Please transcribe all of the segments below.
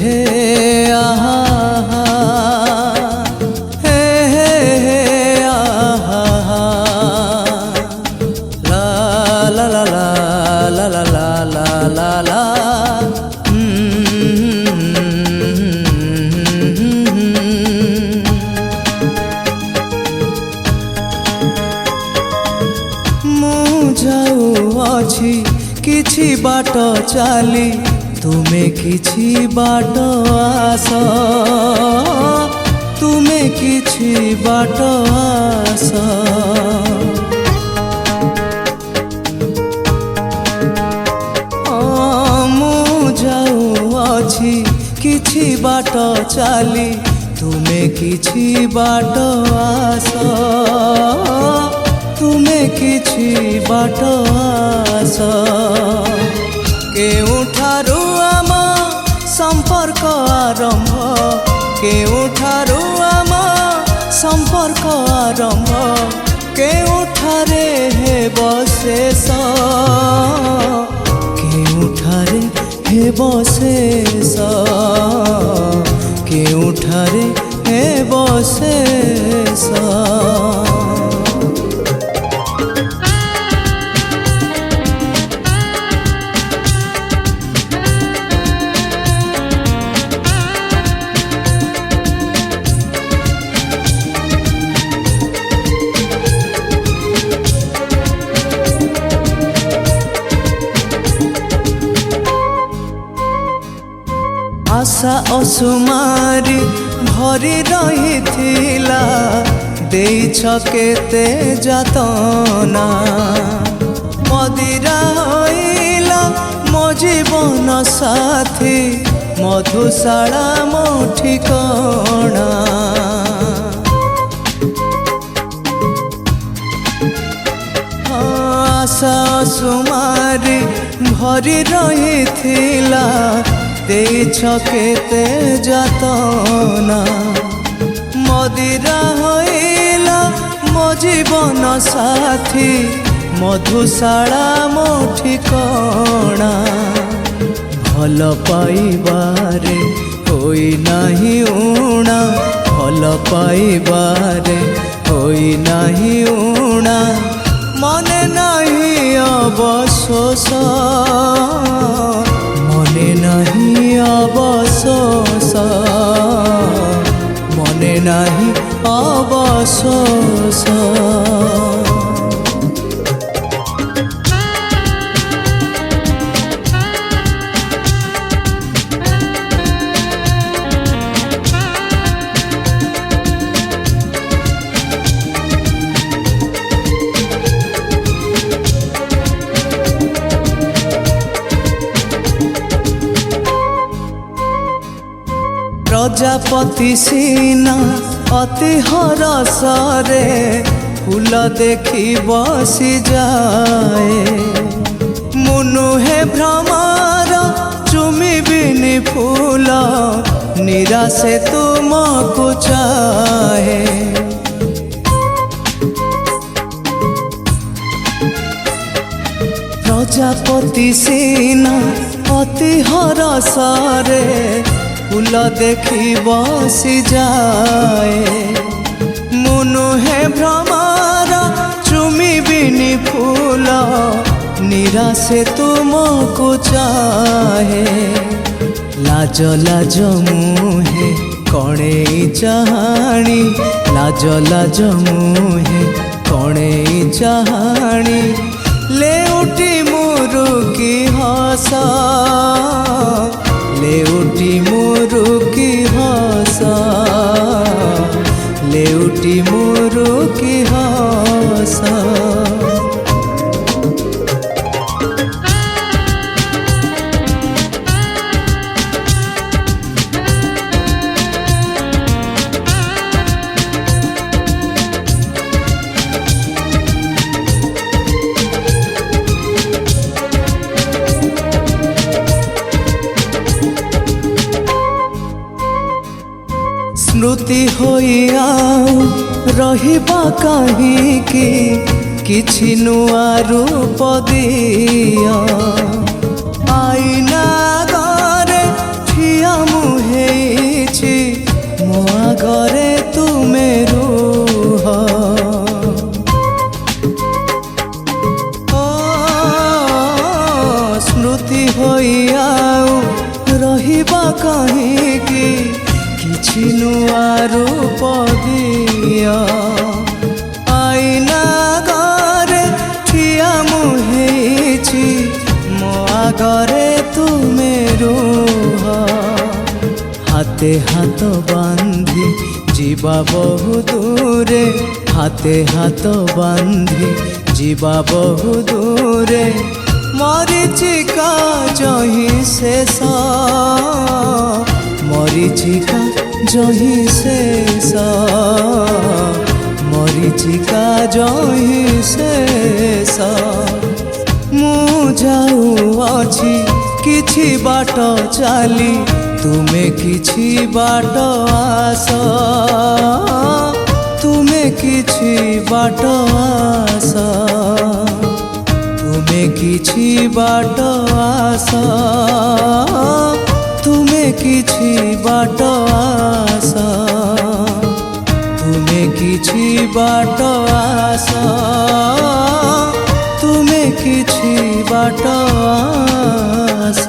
हे आहा हे आहा ला ला ला ला ला ला ला ला ला जाऊँगी किछि बाट चाली तुमे किछि बाट आस तुमे किछि बाट आस मु जाऊँगी किछि बाट चाली तुमे किछि बाट आस तुमे किछि बाट आस केउठारु आम संपर्क आरंभ केउठारु आम संपर्क आरंभ केउठारे हेब शेष केउठारे हेब शेष केउठारे हेब शेष आशा असुमारी भरी रही देइछ केते जातना मदिरा होइला मो जीवन साथी मधुशाला मो ठिकाना आशा असुमारी भरी रही देइछ केते जातना मदिरा होइला मो जीवन साथी मधुशाला मो ठिकाना भल पाइबारे होई नाही ऊणा भल पाइबारे होई नाही ऊणा मने नाही अवशोष मने नहीं अवशोष मने नहीं अवशोष प्रजापति सीना अति हरसरे फूल देखी बसी जाए मुनु हे भ्रमर चुमी बिनी फूल निराशे तुमको चाहे प्रजापति सीना अति हरसरे फूल देखी बसी जाए मुनु हे भ्रमर चुमी बिनी फूल निराशे तुमको चाहे लाज लाज मुहे कणे चाहाणी लाज लाज मुहे कणे चाहाणी लेउटी मुरुकी हस लेउटी मुरुकी हस लेउटी मुरुकी हस स्मृति होई आउ रहिबा काहीकि किछि नुआ रूप दिया आईना घरे ठिया ସ୍ମୃତି ହୋଇ ଆଉ ରହିବା କାହିଁକି କିଛି ନୂଆ ରୂପ ଦିଅ ଆଇନା ଘରେ ଠିଆ ମୁଁ ହେଇଛି ମୋ ଆଗରେ ତୁମେ ରୁହ ହାତେ ହାତ ବାନ୍ଧି ଯିବା ବହୁ ଦୂରେ ହାତେ ହାତ ବାନ୍ଧି ଯିବା ବହୁ ଦୂରେ ମରିଚିକା ଜହିଁ ଶେଷ মরিচিকা জহি শেষ মরিচিকা জহি শেষ মু যাউଅছি କିଛି ବାଟ ଚାଲି ତୁମେ କିଛି ବାଟ ଆସ ତୁମେ କିଛି ବାଟ ଆସ ତୁମେ କିଛି ବାଟ ଆସ ତୁମେ କିଛି ବାଟ ଆସ ତୁମେ କିଛି ବାଟ ଆସ ତୁମେ କିଛି ବାଟ ଆସ।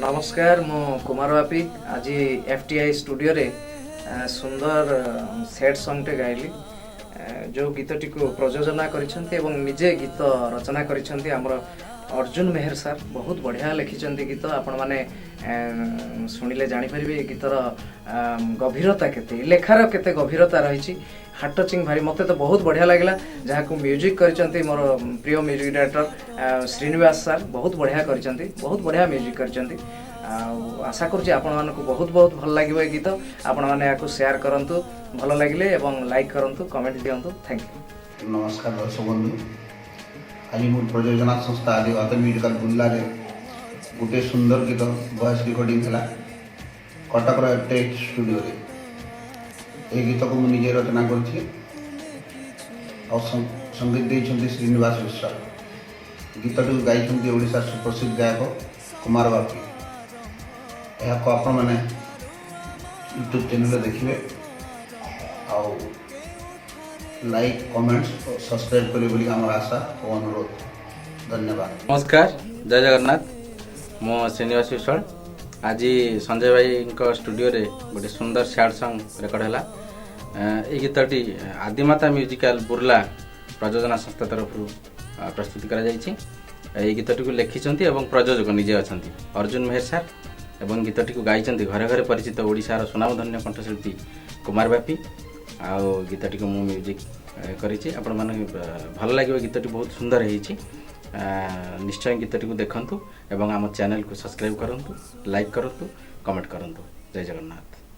नमस्कार मु कुमार बापी आज FTI स्टूडियो रे सुंदर सेट सॉन्ग टे गाइली जो गीतटी को प्रयोजना करिसेंती एवं निजे गीत रचना करिसेंती हमर अर्जुन मेहर सर बहुत बढ़िया लिखिंट गीत आपण मैंने शुणिले जापर गीतर गभीरता केते लेखार केते गभीरता रही हार्ट टचिंग भारी मते तो बहुत बढ़िया लगे जहाँ को म्यूजिक करिसेंती मोर प्रिय म्यूजिक डायरेक्टर श्रीनिवास सर बहुत बढ़िया करिसेंती बहुत बढ़िया म्यूजिक करिसेंती आशा करुँच आपण मानक बहुत बहुत भल लगे गीत आपण मैंने या शेयर करंतु भल लगे एवं लाइक करंतु कमेंट दियंतु थैंक यू। नमस्कार दर्शक बंधु आज मोर प्रयोजना संस्था आदिवासी म्यूजिकल बुल्ला रे गोटे सुंदर गीत वॉइस रिकॉर्डिंग है कटक टेक स्टूडियो रे ये गीत को मुझे रचना कर संगीत देते श्रीनिवास मिश्र गीतटी गाई ओडिशा सुप्रसिद्ध गायक कुमार बापी यह आपण मैंने यूट्यूब चैनल देखिए आउ लाइक कमेंट्स और सब्सक्राइब करें बोली आम आशा और अनुरोध धन्यवाद। नमस्कार जय जगन्नाथ मो श्रीनिवास विश्वाल आज संजय भाई स्टूडियो रे गोटे सुंदर सैड सॉन्ग रेकर्ड है ये गीतटी आदिमाता म्यूजिकल बुर्ला प्रयोजना संस्था तरफ प्रस्तुत करा गीतटी को लिखिं और प्रयोजक निजे अच्छा अर्जुन मेहर सर और गीतटी को गाई घरे घरे परिचित ओडिशार सुनामधन्य कंठशिल्पी कुमार बापी आउ गीतटी को मु म्यूजिक करी आपण माने भल लगे गीतटी बहुत सुंदर है निश्चय गीतटी को देखंतु एवं आम चैनल को सब्सक्राइब करंतु लाइक करंतु कमेंट करंतु जय जगन्नाथ।